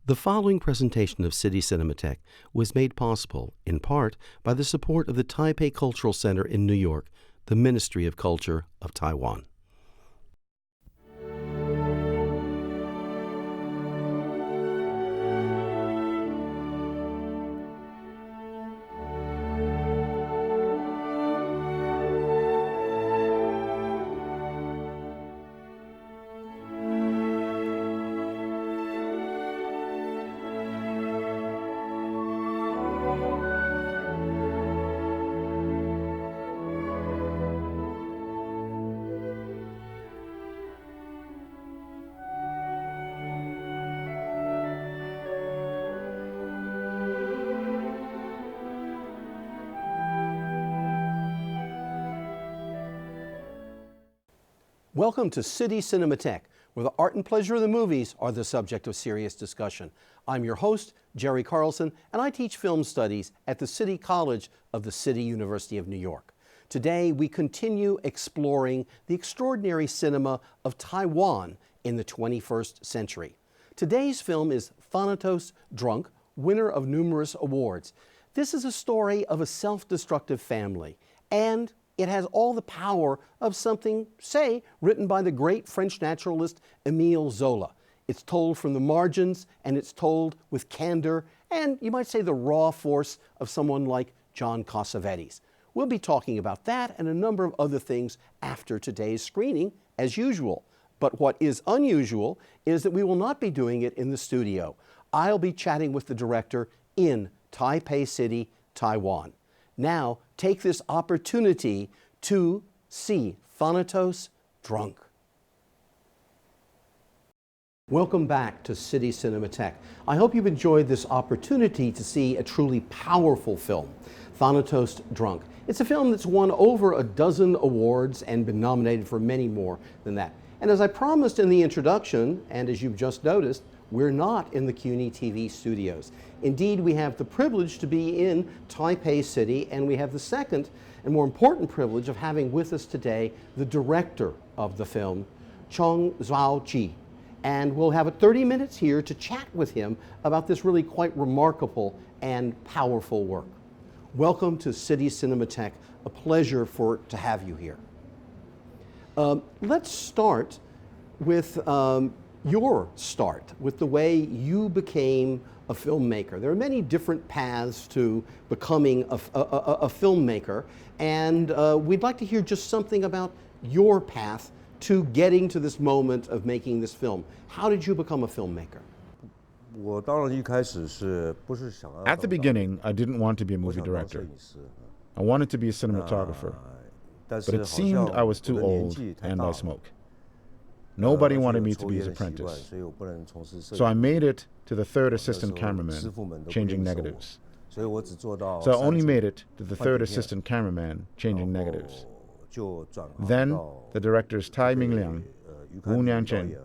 The following presentation of City Cinematheque was made possible, in part, by the support of the Taipei Cultural Center in New York, the Ministry of Culture of Taiwan. Welcome to City Cinematheque, where the art and pleasure of the movies are the subject of serious discussion. I'm your host, Jerry Carlson, and I teach film studies at the City College of the City University of New York. Today, we continue exploring the extraordinary cinema of Taiwan in the 21st century. Today's film is Thanatos Drunk, winner of numerous awards. This is a story of a self-destructive family, and it has all the power of something, say, written by the great French naturalist Émile Zola. It's told from the margins, and it's told with candor, and you might say the raw force of someone like John Cassavetes. We'll be talking about that and a number of other things after today's screening, as usual. But what is unusual is that we will not be doing it in the studio. I'll be chatting with the director in Taipei City, Taiwan. Now, take this opportunity to see Thanatos Drunk. Welcome back to City Cinematheque. I hope you've enjoyed this opportunity to see a truly powerful film, Thanatos Drunk. It's a film that's won over a dozen awards and been nominated for many more than that. And as I promised in the introduction, and as you've just noticed, we're not in the CUNY TV studios. Indeed, we have the privilege to be in Taipei City, and we have the second and more important privilege of having with us today the director of the film, Tso-chi. And we'll have 30 minutes here to chat with him about this really quite remarkable and powerful work. Welcome to City Cinematheque. A pleasure to have you here. Let's start with your start, with the way you became a filmmaker. There are many different paths to becoming a filmmaker, and we'd like to hear just something about your path to getting to this moment of making this film. How did you become a filmmaker? At the beginning, I didn't want to be a movie director. I wanted to be a cinematographer, but it seemed I was too old and I smoke. Nobody wanted me to be his apprentice. So I made it to the third assistant cameraman, changing negatives. So I only made it to the third assistant cameraman, changing negatives. Then the directors Tai Mingliang, Wu Niancheng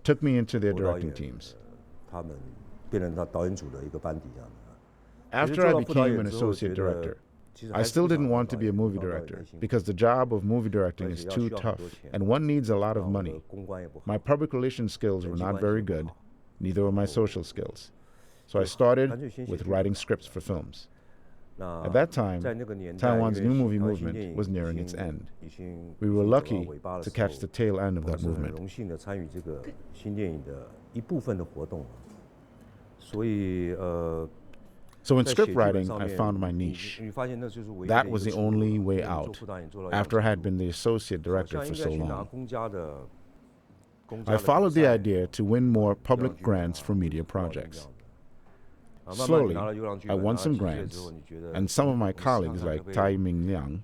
took me into their directing teams. After I became an associate director, I still didn't want to be a movie director because the job of movie directing is too tough and one needs a lot of money. My public relations skills were not very good, neither were my social skills. So I started with writing scripts for films. At that time, Taiwan's new movie movement was nearing its end. We were lucky to catch the tail end of that movement. So in script writing, I found my niche. That was the only way out, after I had been the associate director for so long. I followed the idea to win more public grants for media projects. Slowly, I won some grants, and some of my colleagues like Tai Mingliang,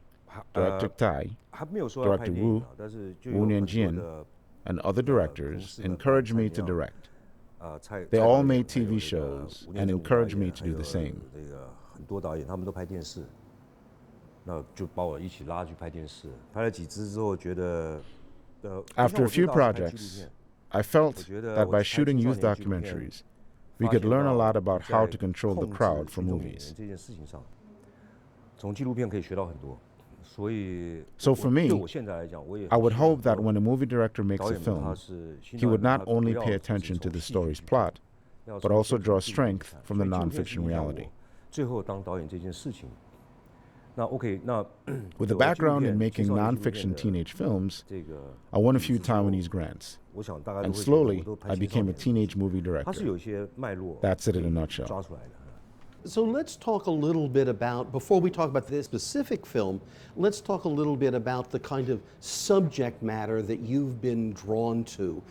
Director Tai, Director Wu Nianjian, and other directors encouraged me to direct. They all made TV shows and encouraged me to do the same. After a few projects, I felt that by shooting youth documentaries, we could learn a lot about how to control the crowd for movies. So for me, I would hope that when a movie director makes a film, he would not only pay attention to the story's plot, but also draw strength from the nonfiction reality. With a background in making nonfiction teenage films, I won a few Taiwanese grants. And slowly, I became a teenage movie director. That's it in a nutshell. So let's talk a little bit about, before we talk about this specific film, let's talk a little bit about the kind of subject matter that you've been drawn to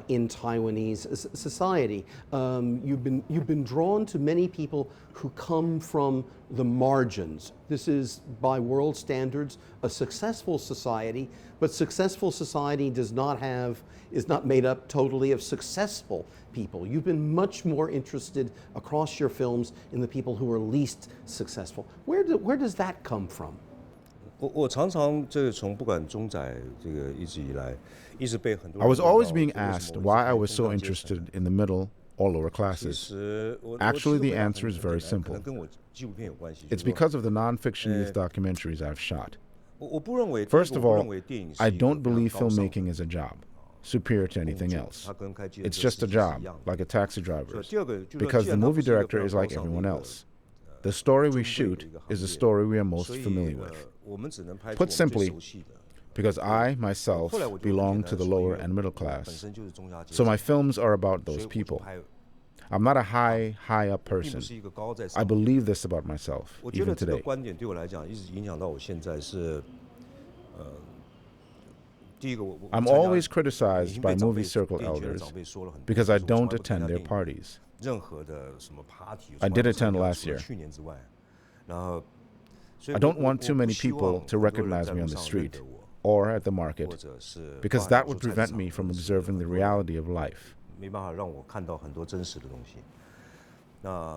in Taiwanese society. You've been drawn to many people who come from the margins. This is, by world standards, a successful society, but successful society is not made up totally of successful people. You've been much more interested across your films in the people who are least successful. Where does that come from? I was always being asked why I was so interested in the middle or lower classes. Actually, the answer is very simple. It's because of the nonfiction youth documentaries I've shot. First of all, I don't believe filmmaking is a job, superior to anything else. It's just a job, like a taxi driver's, because the movie director is like everyone else. The story we shoot is the story we are most familiar with. Put simply, because I, myself, belong to the lower and middle class, so my films are about those people. I'm not a high up person. I believe this about myself, even today. I'm always criticized by movie circle elders because I don't attend their parties. I did attend last year. I don't want too many people to recognize me on the street or at the market because that would prevent me from observing the reality of life.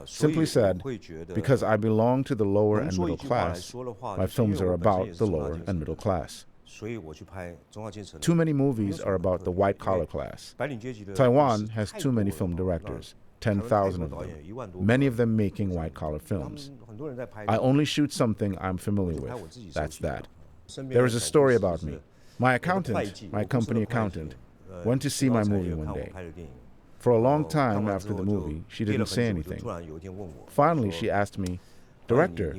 Simply said, because I belong to the lower and middle class, my films are about the lower and middle class. Too many movies are about the white-collar class. Taiwan has too many film directors, 10,000 of them, many of them making white-collar films. I only shoot something I'm familiar with. That's that. There is a story about me. My accountant, my company accountant, went to see my movie one day. For a long time after the movie, she didn't say anything. Finally, she asked me, "Director,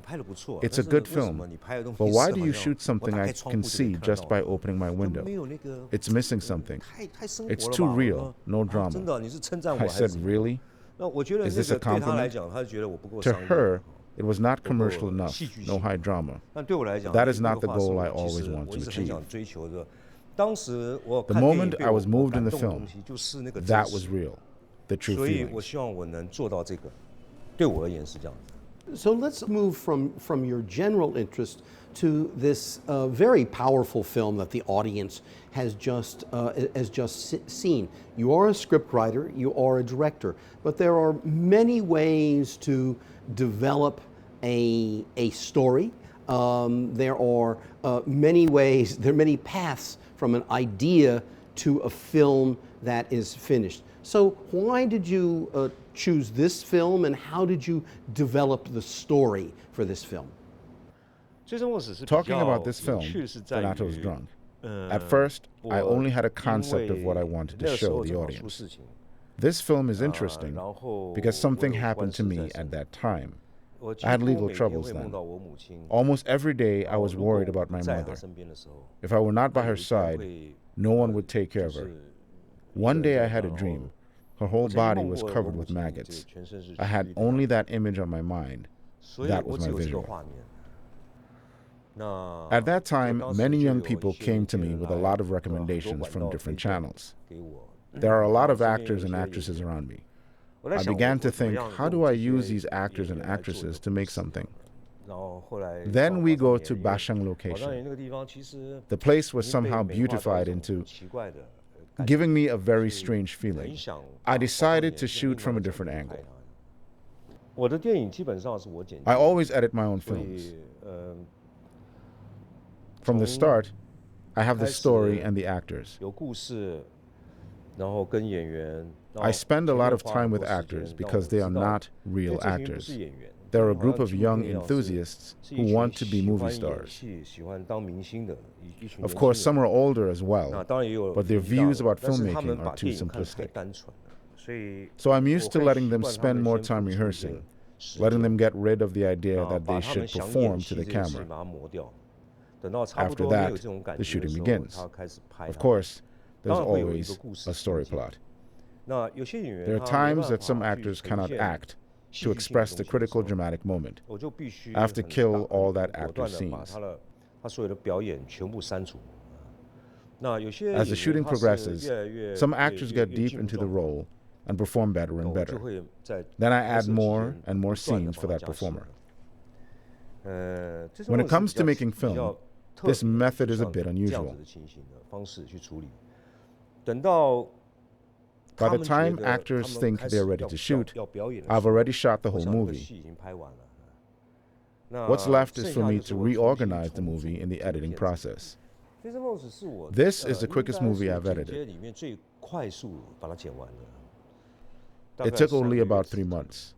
it's a good film, but why do you shoot something I can see just by opening my window? It's missing something. It's too real, no drama." I said, "Really? Is this a compliment?" To her, it was not commercial enough, no high drama. That is not the goal I always want to achieve. The moment I was moved in the film, that was real, the true feelings. So let's move from your general interest to this very powerful film that the audience has just seen. You are a scriptwriter, you are a director, but there are many ways to develop a story. There are many ways, there are many paths from an idea to a film that is finished. So why did you choose this film, and how did you develop the story for this film? Talking about this film, THANATOS Drunk, at first, I only had a concept of what I wanted to show the audience. This film is interesting because something happened to me at that time. I had legal troubles then. Almost every day I was worried about my mother. If I were not by her side, no one would take care of her. One day I had a dream. Her whole body was covered with maggots. I had only that image on my mind. That was my visual. At that time, many young people came to me with a lot of recommendations from different channels. There are a lot of actors and actresses around me. I began to think, how do I use these actors and actresses to make something? Then we go to Bashang location. The place was somehow beautified into giving me a very strange feeling. I decided to shoot from a different angle. I always edit my own films. From the start, I have the story and the actors. I spend a lot of time with actors because they are not real actors. They're a group of young enthusiasts who want to be movie stars. Of course, some are older as well, but their views about filmmaking are too simplistic. So I'm used to letting them spend more time rehearsing, letting them get rid of the idea that they should perform to the camera. After that, the shooting begins. Of course, there's always a story plot. There are times that some actors cannot act to express the critical dramatic moment. I have to kill all that actor's scenes. As the shooting progresses, some actors get deep into the role and perform better and better. Then I add more and more scenes for that performer. When it comes to making film, this method is a bit unusual. By the time actors think they're ready to shoot, I've already shot the whole movie. What's left is for me to reorganize the movie in the editing process. This is the quickest movie I've edited. It took only about 3 months.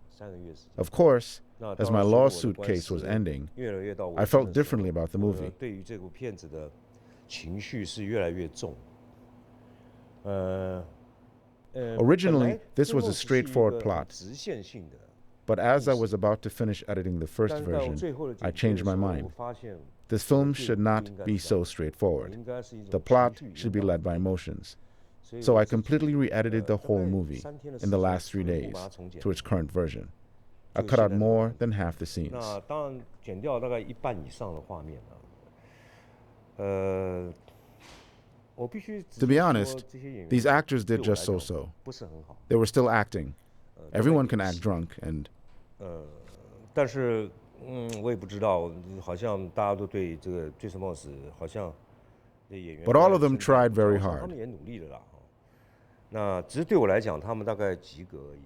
Of course, as my lawsuit case was ending, I felt differently about the movie. Originally, this was a straightforward plot. But as I was about to finish editing the first version, I changed my mind. This film should not be so straightforward. The plot should be led by emotions. So I completely re-edited the whole movie in the last 3 days to its current version. I cut out more than half the scenes. To be honest, these actors did just so-so. They were still acting. Everyone can act drunk, and... But all of them tried very hard.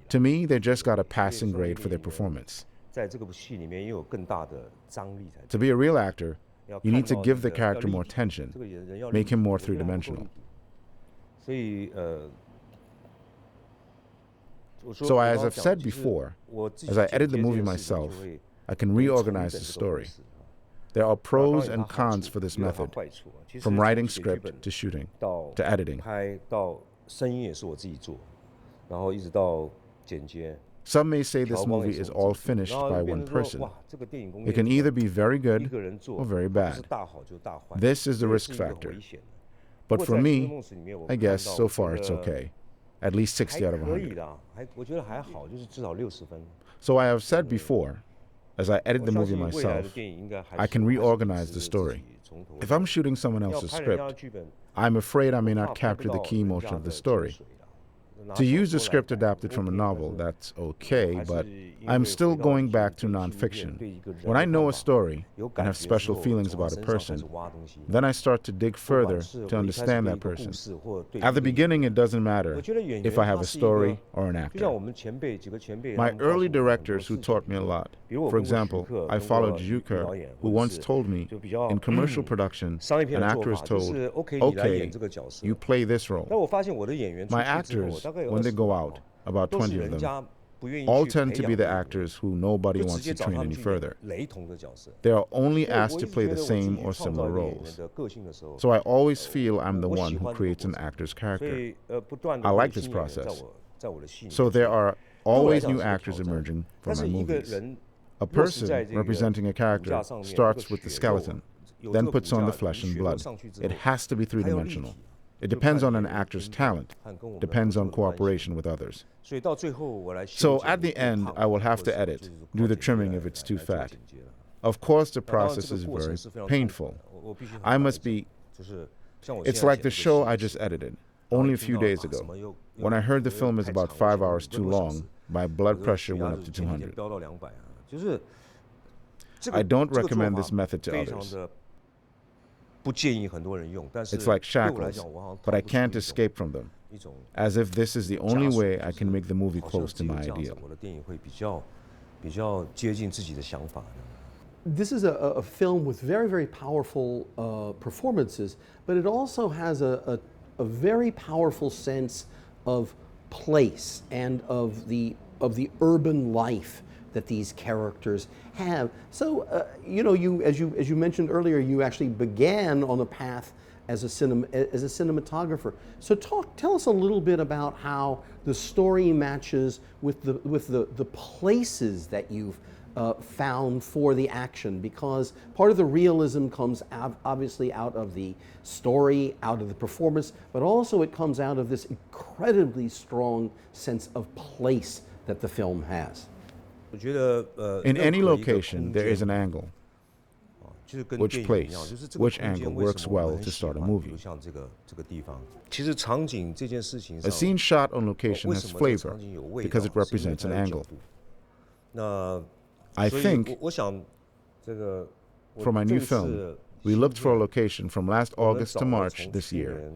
To me, they just got a passing grade for their performance. To be a real actor, you need to give the character more tension, make him more three-dimensional. So as I've said before, as I edit the movie myself, I can reorganize the story. There are pros and cons for this method, from writing script to shooting, to editing. Some may say this movie is all finished by one person. It can either be very good or very bad. This is the risk factor. But for me, I guess so far it's okay. At least 60 out of 100. So I have said before, as I edit the movie myself, I can reorganize the story. If I'm shooting someone else's script, I'm afraid I may not capture the key emotion of the story. To use the script adapted from a novel, that's okay, but I'm still going back to nonfiction. When I know a story and have special feelings about a person, then I start to dig further to understand that person. At the beginning, it doesn't matter if I have a story or an actor. My early directors who taught me a lot. For example, I followed Juker, who once told me, in commercial production, an actor is told, okay, you play this role. My actors, when they go out, about 20 of them, all tend to be the actors who nobody wants to train any further. They are only asked to play the same or similar roles. So I always feel I'm the one who creates an actor's character. I like this process. So there are always new actors emerging from my movies. A person representing a character starts with the skeleton, then puts on the flesh and blood. It has to be three-dimensional. It depends on an actor's talent, depends on cooperation with others. So at the end, I will have to edit, do the trimming if it's too fat. Of course, the process is very painful. I must be... It's like the show I just edited, only a few days ago. When I heard the film is about 5 hours too long, my blood pressure went up to 200. I don't recommend this method to others. It's like shackles, but I can't escape from them, as if this is the only way I can make the movie close to my ideal. This is a film with very, very powerful performances, but it also has a very powerful sense of place and of the urban life that these characters have. So, you know, as you mentioned earlier, you actually began on a path as a cinematographer. So tell us a little bit about how the story matches with the places that you've found for the action, because part of the realism comes obviously out of the story, out of the performance, but also it comes out of this incredibly strong sense of place that the film has. In any location, there is an angle. Which place, which angle works well to start a movie. A scene shot on location has flavor because it represents an angle. I think, for my new film, we looked for a location from last August to March this year.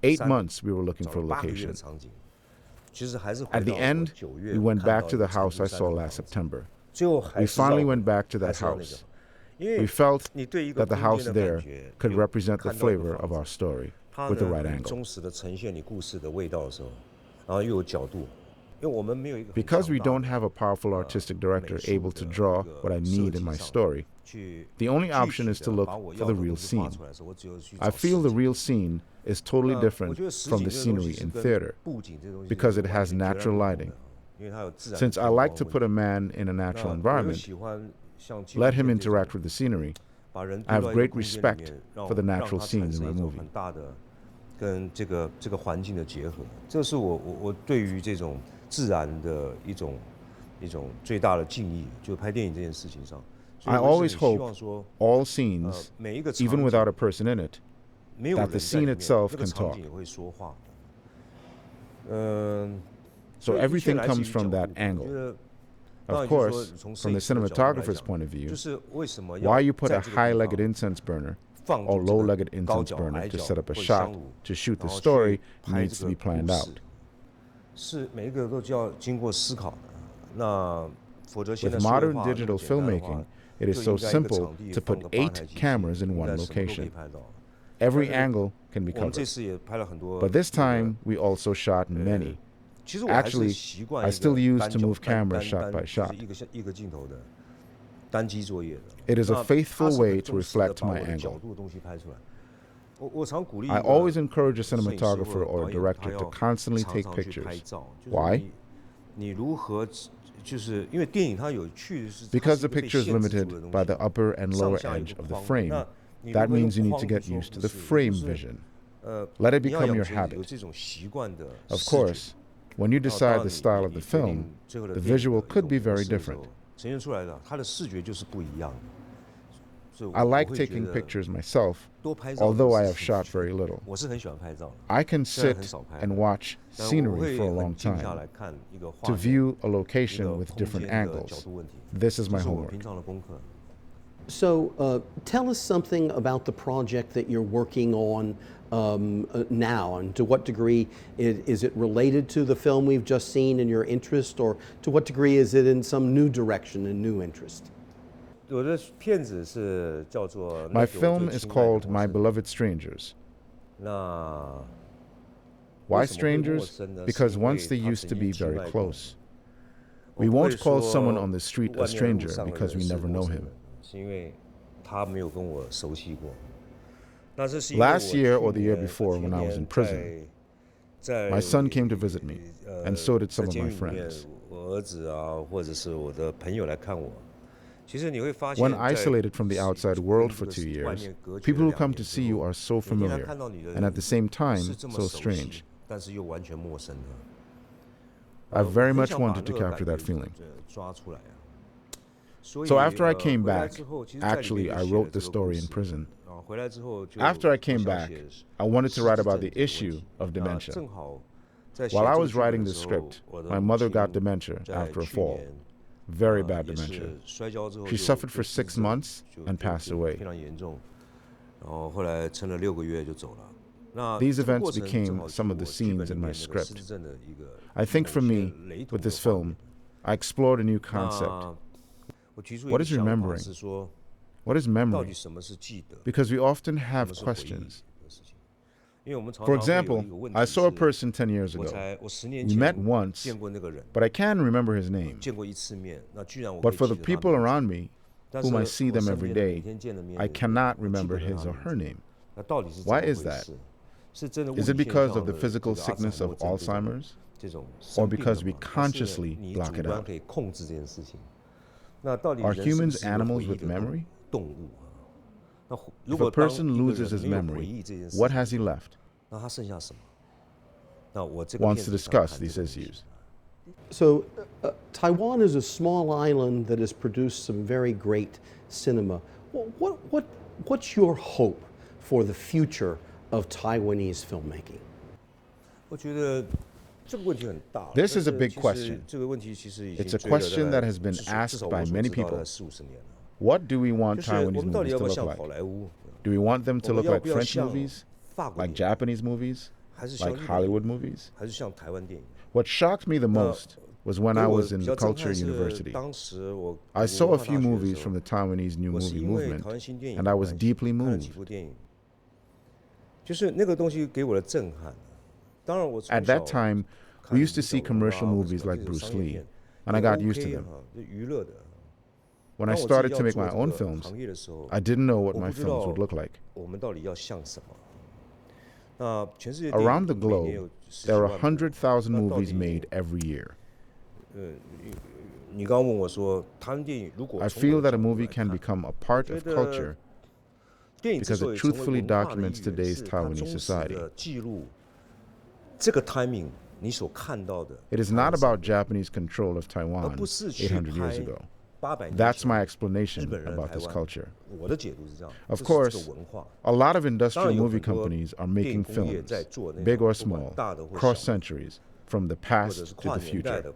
8 months we were looking for a location. At the end, we went back to the house I saw last September. We finally went back to that house. We felt that the house there could represent the flavor of our story with the right angle. Because we don't have a powerful artistic director able to draw what I need in my story, the only option is to look for the real scene. I feel the real scene is totally different from the scenery in theater because it has natural lighting. Since I like to put a man in a natural environment, let him interact with the scenery, I have great respect for the natural scenes in my movie. I always hope all scenes, even without a person in it, that the scene itself can talk. So everything comes from that angle. Of course, from the cinematographer's point of view, why you put a high-legged incense burner or low-legged incense burner to set up a shot to shoot the story needs to be planned out. With modern digital filmmaking, it is so simple to put 8 cameras in one location. Every angle can be covered. But this time, we also shot many. Actually, I still use to move cameras shot by shot. It is a faithful way to reflect my angle. I always encourage a cinematographer or a director to constantly take pictures. Why? Because the picture is limited by the upper and lower edge of the frame. That means you need to get used to the frame vision. Let it become your habit. Of course, when you decide the style of the film, the visual could be very different. I like taking pictures myself, although I have shot very little. I can sit and watch scenery for a long time, to view a location with different angles. This is my homework. So tell us something about the project that you're working on now, and to what degree is it related to the film we've just seen in your interest, or to what degree is it in some new direction and new interest? My film is called My Beloved Strangers. Why strangers? Because once they used to be very close. We won't call someone on the street a stranger because we never know him. Last year or the year before, when I was in prison, my son came to visit me, and so did some of my friends. When isolated from the outside world for 2 years, people who come to see you are so familiar, and at the same time, so strange. I very much wanted to capture that feeling. So after I came back, actually I wrote the story in prison. After I came back, I wanted to write about the issue of dementia. While I was writing the script, my mother got dementia after a fall. Very bad dementia. She suffered for 6 months and passed away. These events became some of the scenes in my script. I think for me, with this film, I explored a new concept. What is remembering? What is memory? Because we often have questions. For example, I saw a person 10 years ago. We met once, but I can remember his name. But for the people around me, whom I see them every day, I cannot remember his or her name. Why is that? Is it because of the physical sickness of Alzheimer's? Or because we consciously block it out? Are humans animals with memory? If a person loses his memory, what has he left? Wants to discuss these issues. So, Taiwan is a small island that has produced some very great cinema. What's your hope for the future of Taiwanese filmmaking? This is a big question. It's a question that has been asked by many people. What do we want Taiwanese movies to look like? Do we want them to look like French movies, like Japanese movies, like Hollywood movies? What shocked me the most was when I was in the Culture University. I saw a few movies from the Taiwanese New Movie movement, and I was deeply moved. At that time, we used to see commercial movies like Bruce Lee, and I got used to them. When I started to make my own films, I didn't know what my films would look like. Around the globe, there are 100,000 movies made every year. I feel that a movie can become a part of culture because it truthfully documents today's Taiwanese society. It is not about Japanese control of Taiwan 800 years ago. That's my explanation about this culture. Of course, a lot of industrial movie companies are making films, big or small, cross centuries, from the past to the future.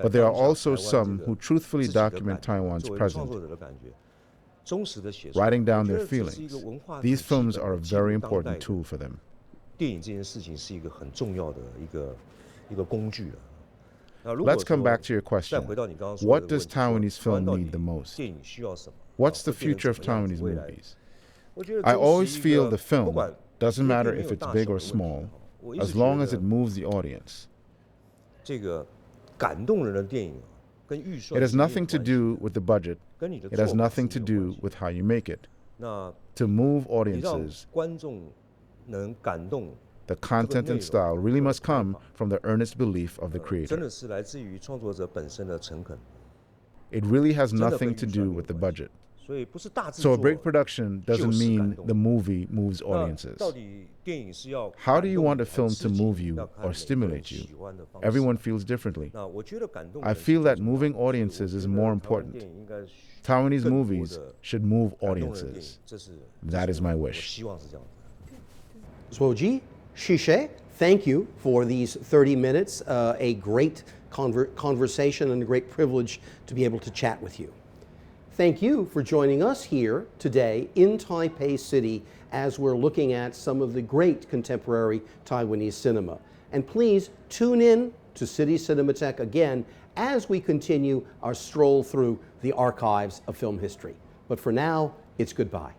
But there are also some who truthfully document Taiwan's present, writing down their feelings. These films are a very important tool for them. Let's come back to your question. What does Taiwanese film need the most? What's the future of Taiwanese movies? I always feel the film, doesn't matter if it's big or small, as long as it moves the audience. It has nothing to do with the budget. It has nothing to do with how you make it. To move audiences, the content and style really must come from the earnest belief of the creator. It really has nothing to do with the budget. So a big production doesn't mean the movie moves audiences. How do you want a film to move you or stimulate you? Everyone feels differently. I feel that moving audiences is more important. Taiwanese movies should move audiences. That is my wish. Tso-chi Chang, thank you for these 30 minutes, a great conversation and a great privilege to be able to chat with you. Thank you for joining us here today in Taipei City as we're looking at some of the great contemporary Taiwanese cinema. And please tune in to City Cinematheque again as we continue our stroll through the archives of film history. But for now, it's goodbye.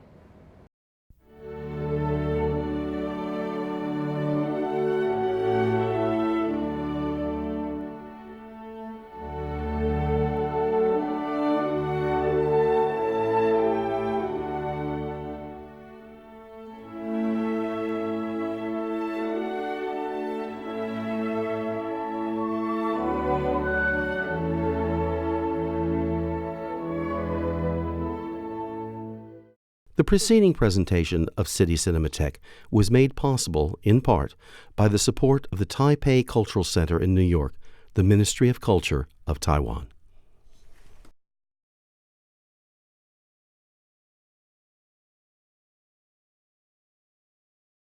The preceding presentation of City Cinematheque was made possible, in part, by the support of the Taipei Cultural Center in New York, the Ministry of Culture of Taiwan.